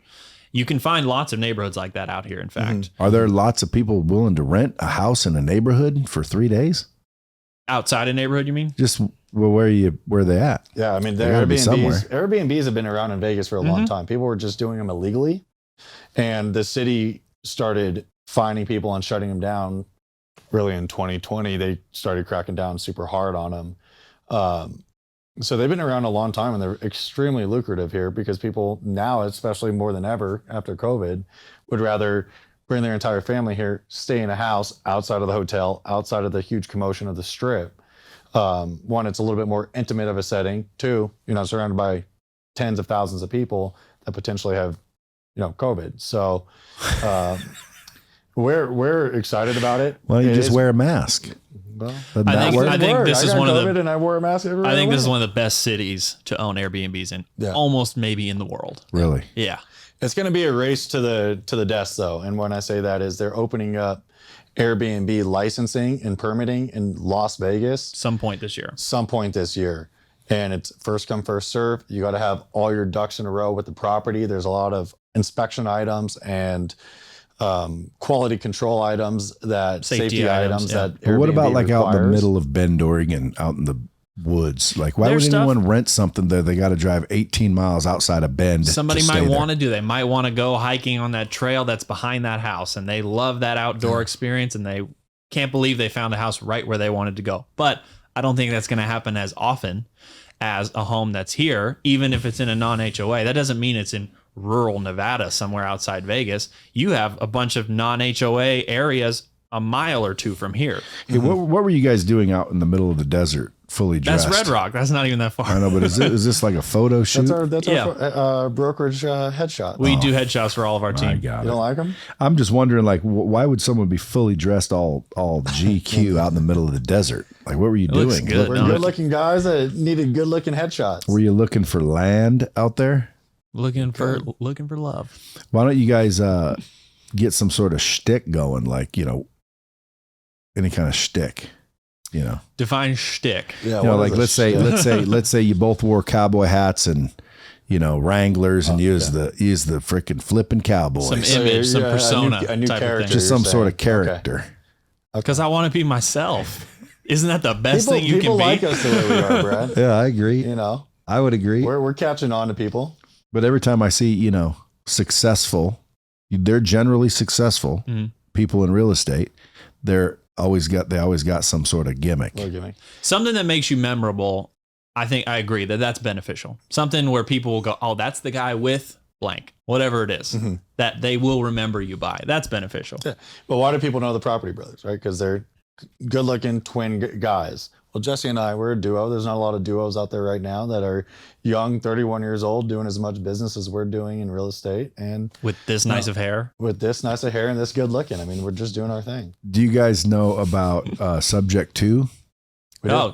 B: You can find lots of neighborhoods like that out here, in fact.
A: Are there lots of people willing to rent a house in a neighborhood for 3 days?
B: Outside a neighborhood, you mean?
A: Just where are they at?
C: Yeah, I mean, Airbnbs have been around in Vegas for a long time. People were just doing them illegally, and the city started finding people and shutting them down. Really, in 2020, they started cracking down super hard on them. So they've been around a long time, and they're extremely lucrative here because people now, especially more than ever after COVID, would rather bring their entire family here, stay in a house outside of the hotel, outside of the huge commotion of the Strip. One, it's a little bit more intimate of a setting. Two, you're not surrounded by tens of thousands of people that potentially have, COVID. So we're excited about it.
A: Why don't you just wear a mask?
C: Well,
B: I think this is one of the.
C: And I wore a mask everywhere.
B: I think this is one of the best cities to own Airbnbs in, almost maybe in the world.
A: Really?
B: Yeah.
C: It's going to be a race to the death, though. And when I say that is they're opening up Airbnb licensing and permitting in Las Vegas.
B: Some point this year. And it's first come, first serve. You got to have all your ducks in a row with the property. There's a lot of inspection items and quality control items, safety items that Airbnb
A: what about like
C: requires.
A: Out in the middle of Bend, Oregon, out in the woods? Like, why would anyone rent something that they got to drive 18 miles outside of Bend?
B: Somebody might want to do. They might want to go hiking on that trail that's behind that house, and they love that outdoor experience, and they can't believe they found a house right where they wanted to go. But I don't think that's going to happen as often as a home that's here, even if it's in a non-HOA. That doesn't mean it's in rural Nevada somewhere outside Vegas. You have a bunch of non-HOA areas a mile or two from here.
A: Hey, what were you guys doing out in the middle of the desert, fully dressed?
B: That's Red Rock. That's not even that far.
A: I know, but is this like a photo shoot?
C: That's our brokerage headshot.
B: We do headshots for all of our team.
C: You don't like them?
A: I'm just wondering, like, why would someone be fully dressed all GQ out in the middle of the desert? Like, what were you doing?
B: Good.
C: We're good-looking guys that needed good-looking headshots.
A: Were you looking for land out there?
B: Looking for love.
A: Why don't you guys get some sort of shtick going, like, any kind of shtick,
B: Define shtick.
C: Yeah,
A: like let's say you both wore cowboy hats and Wranglers and use the freaking flipping cowboys.
B: Some image, some persona,
C: a new
B: type of
C: character.
B: thing.
A: Just some sort of character.
B: Because I want to be myself. Isn't that the best thing you can be?
C: People like us the way we are, Brad.
A: Yeah, I agree. I would agree.
C: We're catching on to people.
A: But every time I see, successful, they're generally successful people in real estate. They always got some sort of gimmick.
B: Something that makes you memorable. I think I agree that's beneficial. Something where people will go, oh, that's the guy with blank, whatever it is, that they will remember you by. That's beneficial.
C: Yeah. But why do people know the Property Brothers, right? Because they're good-looking twin guys. Well, Jesse and I, we're a duo. There's not a lot of duos out there right now that are young, 31 years old, doing as much business as we're doing in real estate. And
B: with this nice of hair.
C: With this nice of hair and this good looking. I mean, we're just doing our thing.
A: Do you guys know about Subject 2?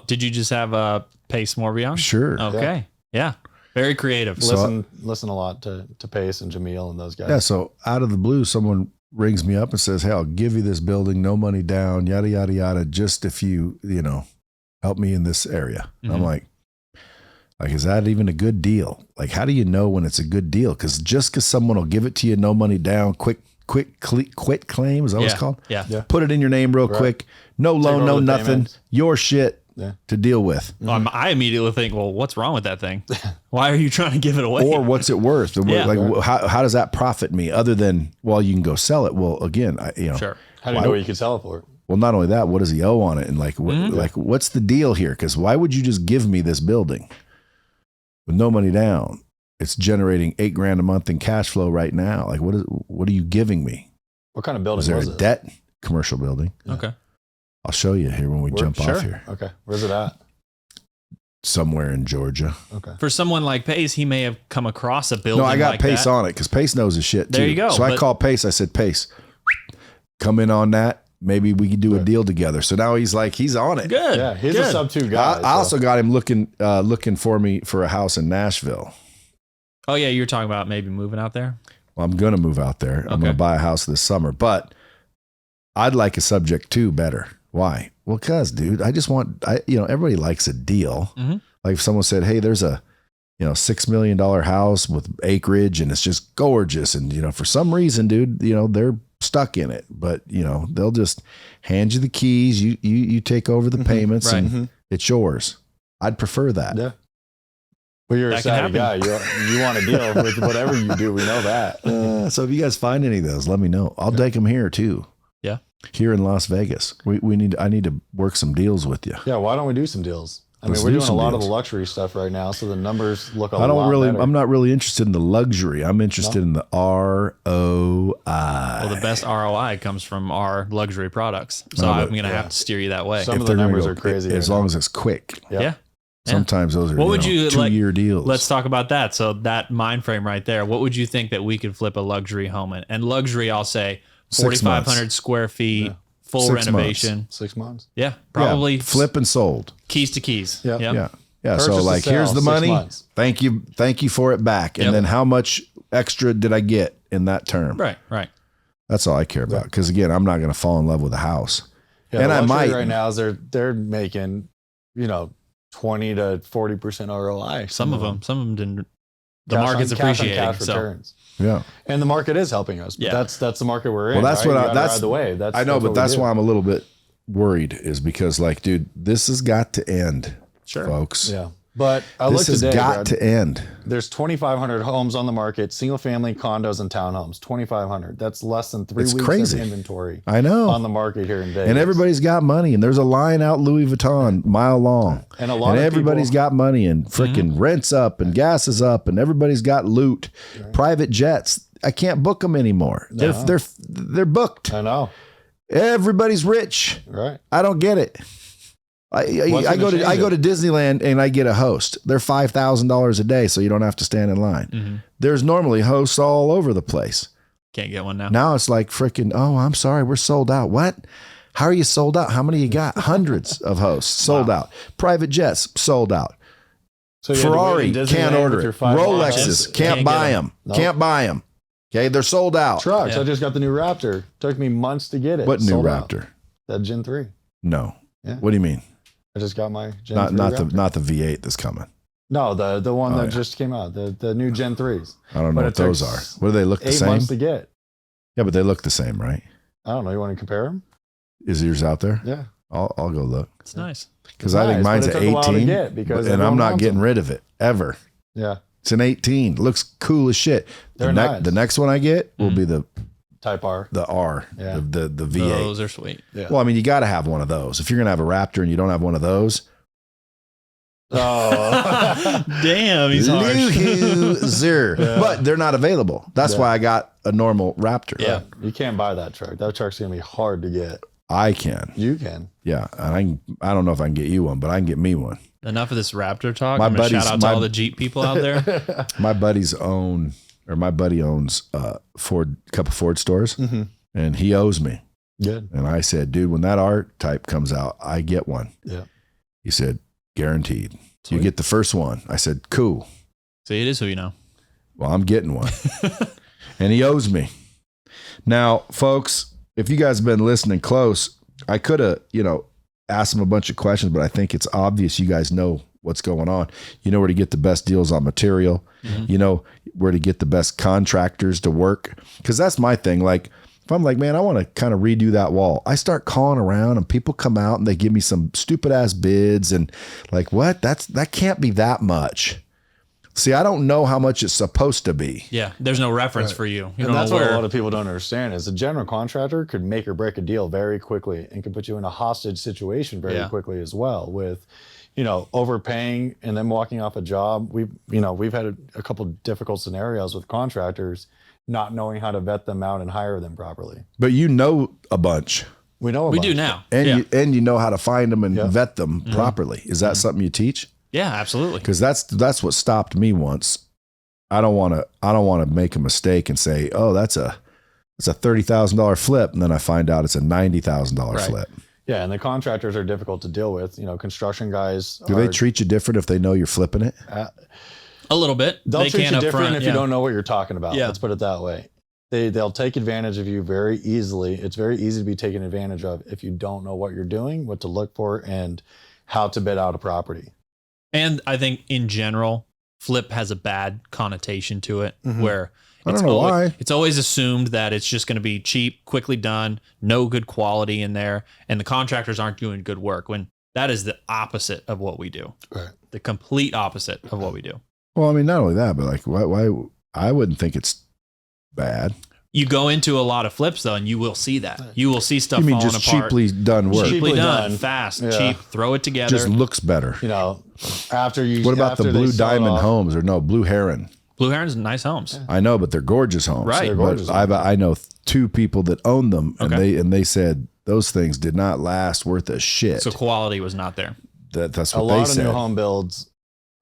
B: Did you just have Pace Morbihan?
A: Sure.
B: Okay. Yeah. Very creative.
C: Listen a lot to Pace and Jameel and those guys.
A: Yeah. So out of the blue, someone rings me up and says, hey, I'll give you this building, no money down, yada, yada, yada. Just if you help me in this area. I'm like, is that even a good deal? Like, how do you know when it's a good deal? Because someone will give it to you, no money down, quit claim, is that what it's called?
B: Yeah.
A: Put it in your name real quick. No loan, no nothing. Payments. Your shit to deal with.
B: Well, I immediately think, well, what's wrong with that thing? Why are you trying to give it away?
A: Or what's it worth? How does that profit me? Other than, well, you can go sell it. Well, again,
B: Sure.
C: How do you know what you could sell it for?
A: Well, not only that, what does he owe on it? And what's the deal here? Because why would you just give me this building with no money down? It's generating $8,000 a month in cash flow right now. Like, what are you giving me?
C: What kind of building
A: was there?
C: Was
A: a
C: it?
A: Debt commercial building?
B: Yeah. Okay.
A: I'll show you here when we jump off here.
C: Okay. Where's it at?
A: Somewhere in Georgia.
C: Okay.
B: For someone like Pace, he may have come across a building.
A: No, I got
B: like
A: Pace
B: that.
A: on it because Pace knows his shit too.
B: There you go.
A: So I called Pace. I said, Pace, come in on that. Maybe we could do a deal together. So now he's on it.
B: Good.
C: Yeah, he's a sub 2 guy.
A: I also got him looking for me for a house in Nashville.
B: Oh yeah, you're talking about maybe moving out there?
A: Well, I'm going to move out there. I'm going to buy a house this summer, but I'd like a Subject 2 better. Why? Well, cause dude, I just want, everybody likes a deal. Like if someone said, hey, there's a, $6 million house with acreage and it's just gorgeous. And, for some reason, dude, they're stuck in it, but they'll just hand you the keys. You take over the payments and it's yours. I'd prefer that.
C: Yeah. Well, you're a savvy guy. You want to deal with whatever you do. We know that.
A: So if you guys find any of those, let me know. I'll take them here too.
B: Yeah.
A: Here in Las Vegas. I need to work some deals with you.
C: Yeah. Why don't we do some deals? I mean, we're doing a lot of the luxury stuff right now, so the numbers look a lot better.
A: I'm not really interested in the luxury. I'm interested in the ROI.
B: Well, the best ROI comes from our luxury products. So I'm going to have to steer you that way.
C: Some of the numbers are crazy.
A: As long as it's quick.
B: Yeah.
A: Sometimes those are
B: what would you
A: 2-year deals.
B: Let's talk about that. So that mind frame right there. What would you think that we could flip a luxury home in? And luxury, I'll say 4,500 square feet. Full
A: 6
B: renovation.
A: Months.
C: 6 months.
B: Yeah, probably.
A: Yeah, flip and sold.
B: Keys to keys.
C: Yeah.
A: Yeah.
C: Purchase
A: So like, here's the money. Thank you for it back. And then how much extra did I get in that term?
B: Right.
A: That's all I care about. Because again, I'm not going to fall in love with a house.
C: Yeah,
A: and I might
C: right now is they're making 20 to 40% ROI.
B: Some of them didn't. The market's appreciating.
C: Returns.
A: Yeah.
C: And the market is helping us. But that's the market we're in.
A: Well, that's
C: right?
A: what that's
C: the way.
A: I know, but that's why I'm a little bit worried is because dude, this has got to end.
B: Sure.
A: Folks.
C: Yeah. But
A: this has got to end.
C: There's 2,500 homes on the market, single family condos and townhomes. 2,500. That's less than 3 weeks of inventory.
A: I know.
C: On the market here in Vegas.
A: And everybody's got money, and there's a line out Louis Vuitton mile long.
C: And
A: everybody's got money, and freaking rent's up, and gas is up, and everybody's got loot. Right. Private jets. I can't book them anymore. No. They're booked.
C: I know.
A: Everybody's rich.
C: Right.
A: I don't get it. I go to Disneyland and I get a host. They're $5,000 a day, so you don't have to stand in line. There's normally hosts all over the place.
B: Can't get one now.
A: Now it's like freaking, oh, I'm sorry, we're sold out. What? How are you sold out? How many you got? Hundreds of hosts sold out. Private jets sold out. So Ferrari can't order it. Rolexes can't buy them. Nope. Can't buy them. Okay, they're sold out.
C: Trucks. Yeah. I just got the new Raptor. Took me months to get it.
A: What new Raptor?
C: Out. That Gen 3.
A: No.
C: Yeah.
A: What do you mean?
C: I just got my Gen 3
A: not the V8 that's coming.
C: No, the one
A: Oh,
C: that
A: yeah.
C: just came out, the new Gen 3s.
A: I don't know
C: But
A: what
C: it took
A: those are. What do they look the
C: 8
A: same?
C: months to get.
A: Yeah, but they look the same, right?
C: I don't know. You want to compare them?
A: Is yours out there?
C: Yeah.
A: I'll go look.
B: It's nice.
A: Because I think
C: Nice,
A: mine's
C: but
A: an
C: it took a while to
A: 18,
C: get because
A: and I'm
C: everyone
A: not
C: wants
A: getting
C: them.
A: rid of it ever.
C: Yeah.
A: It's an 18. Looks cool as shit.
C: They're nice.
A: The next one I get will be the
C: Type R.
A: R,
C: Yeah.
A: the V8.
B: Those are sweet.
C: Yeah.
A: Well, I mean, you got to have one of those. If you're gonna have a Raptor and you don't have one of those,
C: Oh.
B: Damn, he's harsh.
A: loser.
C: Yeah.
A: But they're not available. That's
C: Yeah.
A: why I got a normal Raptor.
B: Yeah.
C: You can't buy that truck. That truck's going to be hard to get.
A: I can.
C: You can.
A: Yeah, and I don't know if I can get you one, but I can get me one.
B: Enough of this Raptor talk.
A: My
B: I'm gonna shout
A: buddies-
B: out to
A: my-
B: all the Jeep people out there.
A: My buddy owns a couple Ford stores,
C: Mm-hmm.
A: and he owes me.
C: Good.
A: And I said, dude, when that R type comes out, I get one.
C: Yeah.
A: He said, guaranteed.
C: Sweet.
A: You get the first one. I said, cool.
B: See, it is who you know.
A: Well, I'm getting one. And he owes me. Now, folks, if you guys have been listening close, I could have, asked him a bunch of questions, but I think it's obvious you guys know what's going on. You know where to get the best deals on material.
B: Mhm.
A: You know where to get the best contractors to work. Because that's my thing. Like, if I'm like, man, I want to kind of redo that wall, I start calling around and people come out and they give me some stupid ass bids and like, what? That can't be that much. See, I don't know how much it's supposed to be.
B: Yeah, there's no reference for you. You
C: And
B: don't
C: that's
B: know
C: what
B: where.
C: a lot of people don't understand is a general contractor could make or break a deal very quickly and can put you in a hostage situation very
B: Yeah.
C: quickly as well with, overpaying and then walking off a job. We've had a couple difficult scenarios with contractors not knowing how to vet them out and hire them properly.
A: But you know a bunch.
C: We know
B: we
C: about
B: do
C: it.
B: now.
A: And
B: Yeah.
A: you know how to find them and
C: Yeah.
A: vet them properly. Is that something you teach?
B: Yeah, absolutely.
A: Because that's what stopped me once. I don't want to make a mistake and say, oh, that's a $30,000 flip, and then I find out it's a $90,000
B: Right.
A: flip.
C: Yeah, and the contractors are difficult to deal with. Construction guys.
A: Do they treat you different if they know you're flipping it?
B: A little bit.
C: They'll
B: They
C: treat
B: can
C: you
B: up
C: different
B: front,
C: if
B: yeah.
C: you don't know what you're talking about.
B: Yeah.
C: Let's put it that way. They'll take advantage of you very easily. It's very easy to be taken advantage of if you don't know what you're doing, what to look for, and how to bid out a property.
B: And I think in general, flip has a bad connotation to it
C: Mhm.
B: where
A: I don't know why.
B: It's always assumed that it's just going to be cheap, quickly done, no good quality in there, and the contractors aren't doing good work when that is the opposite of what we do.
C: Right.
B: The complete opposite of what we do.
A: Well, I mean, not only that, but like, why I wouldn't think it's bad.
B: You go into a lot of flips though, and you will see that. You will see stuff
A: You mean
B: falling
A: just
B: apart.
A: cheaply done work?
B: Cheaply
C: Cheaply
B: done,
C: done.
B: fast,
C: Yeah.
B: cheap. Throw it together.
A: Just looks better.
C: After you.
A: What about
C: after
A: the
C: they
A: Blue
C: sell it
A: Diamond
C: off-
A: homes or no Blue Heron?
B: Blue Heron's nice homes.
A: I know, but they're gorgeous homes.
B: Right.
C: They're
A: But
C: gorgeous.
A: I know two people that own them, and
B: Okay.
A: they said those things did not last worth a shit.
B: So quality was not there.
A: That's
C: A
A: what
C: lot
A: they
C: of
A: said.
C: new home builds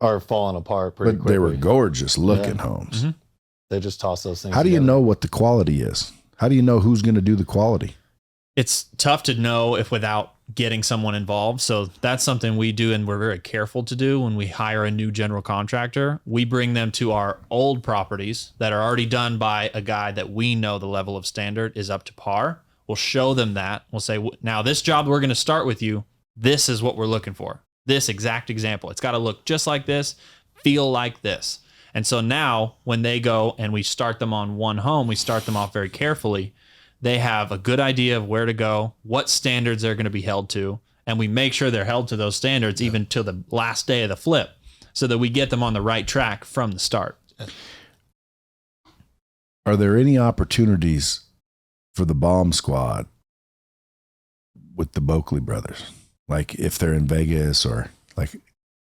C: are falling apart pretty
A: But
C: quickly.
A: they were gorgeous looking
C: Yeah.
A: homes.
B: Mhm.
C: They just toss those things.
A: How do you
C: together.
A: know what the quality is? How do you know who's going to do the quality?
B: It's tough to know if without getting someone involved. So that's something we do, and we're very careful to do when we hire a new general contractor. We bring them to our old properties that are already done by a guy that we know the level of standard is up to par. We'll show them that. We'll say, now this job we're going to start with you, this is what we're looking for. This exact example. It's got to look just like this, feel like this. And so now when they go and we start them on one home, we start them off very carefully. They have a good idea of where to go, what standards they're going to be held to, and we make sure they're held to those standards even till the last day of the flip so that we get them on the right track from the start.
A: Are there any opportunities for the bomb squad with the Boeckle Brothers? Like if they're in Vegas or like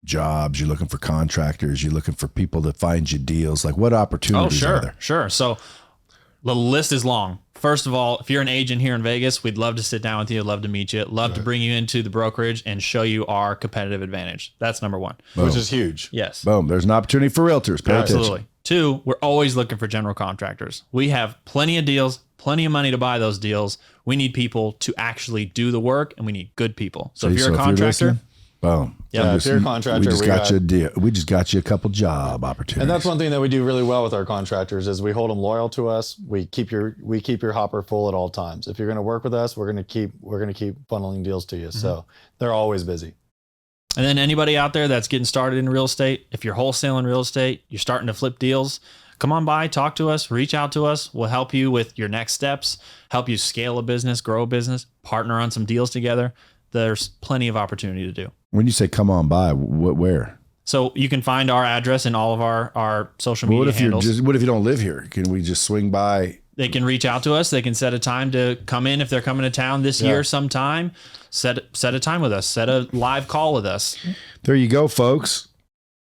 A: jobs, you're looking for contractors, you're looking for people to find you deals. Like what opportunities are there?
B: Sure. So the list is long. First of all, if you're an agent here in Vegas, we'd love to sit down with you, love to meet you, love to bring you into the brokerage and show you our competitive advantage. That's number one.
A: Boom.
C: Which is huge.
B: Yes.
A: Boom. There's an opportunity for realtors. Pay
B: Absolutely.
A: attention.
B: Two, we're always looking for general contractors. We have plenty of deals, plenty of money to buy those deals. We need people to actually do the work, and we need good people. So if you're a contractor,
A: listening, boom.
B: Yeah,
A: We
C: if you're a contractor,
A: we just
C: we
A: got
C: got-
A: you a deal. We just got you a couple job opportunities.
C: And that's one thing that we do really well with our contractors is we hold them loyal to us. We keep your hopper full at all times. If you're going to work with us, we're going to keep funneling deals to you. So they're always busy.
B: And then anybody out there that's getting started in real estate, if you're wholesaling real estate, you're starting to flip deals, come on by, talk to us, reach out to us. We'll help you with your next steps, help you scale a business, grow a business, partner on some deals together. There's plenty of opportunity to do.
A: When you say come on by, where?
B: So you can find our address in all of our social media handles.
A: What if you don't live here? Can we just swing by?
B: They can reach out to us. They can set a time to come in if they're coming to town this year sometime. Set a time with us. Set a live call with us.
A: There you go, folks.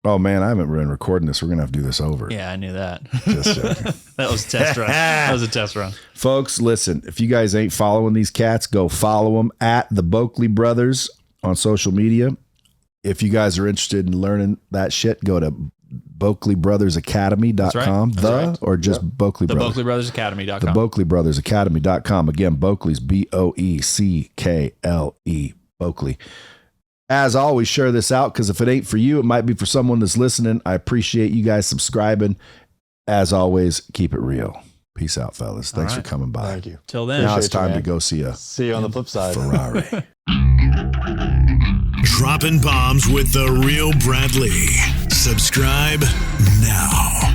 A: Oh, man, I haven't been recording this. We're going to have to do this over.
B: Yeah, I knew that.
A: Just joking.
B: That was a test run. That was a test run.
A: Folks, listen, if you guys ain't following these cats, go follow them at the Boeckle Brothers on social media. If you guys are interested in learning that shit, go to BoeckleBrothersAcademy.com.
B: That's right.
A: Or just Boeckle
B: The
A: Brothers.
B: BoeckleBrothersAcademy.com.
A: The BoeckleBrothersAcademy.com. Again, Boeckle's Boeckle. Boeckle. As always, share this out, because if it ain't for you, it might be for someone that's listening. I appreciate you guys subscribing. As always, keep it real. Peace out, fellas. Thanks for coming by.
C: Thank you.
B: Till then.
A: Now it's time to go see a
C: See you on the flip side.
A: Ferrari.
D: Dropping bombs with the real Bradley. Subscribe now.